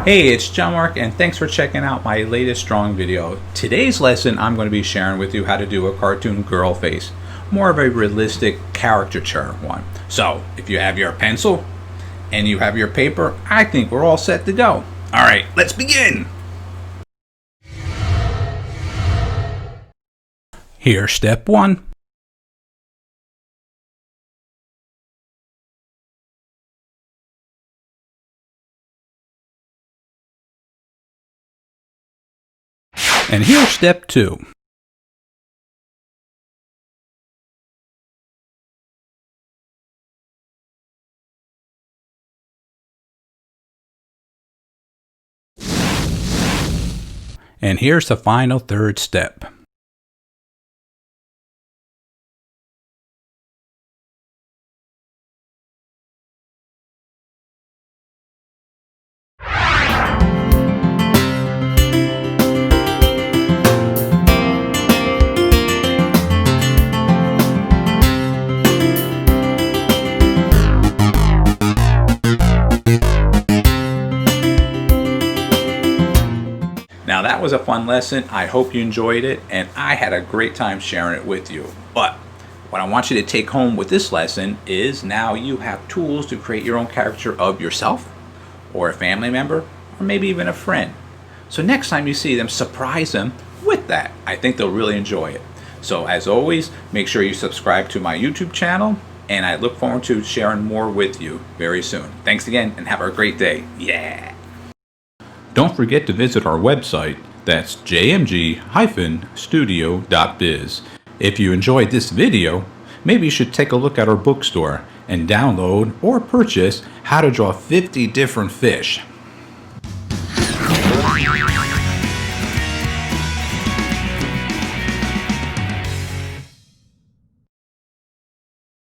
Hey, it's John-Marc and thanks for checking out my latest drawing video. Today's lesson I'm going to be sharing with you how to do a cartoon girl face. More of a realistic caricature one. So, if you have your pencil and you have your paper, I think we're all set to go. Alright, let's begin! Here's step 1. And here's step 2. And here's the final third step. Now that was a fun lesson. I hope you enjoyed it, and I had a great time sharing it with you. But what I want you to take home with this lesson is now you have tools to create your own caricature of yourself, or a family member, or maybe even a friend. So next time you see them, surprise them with that. I think they'll really enjoy it. So as always, make sure you subscribe to my YouTube channel, and I look forward to sharing more with you very soon. Thanks again, and have a great day. Yeah! Don't forget to visit our website, that's jmg-studio.biz. If you enjoyed this video, maybe you should take a look at our bookstore and download or purchase How to Draw 50 Different Fish.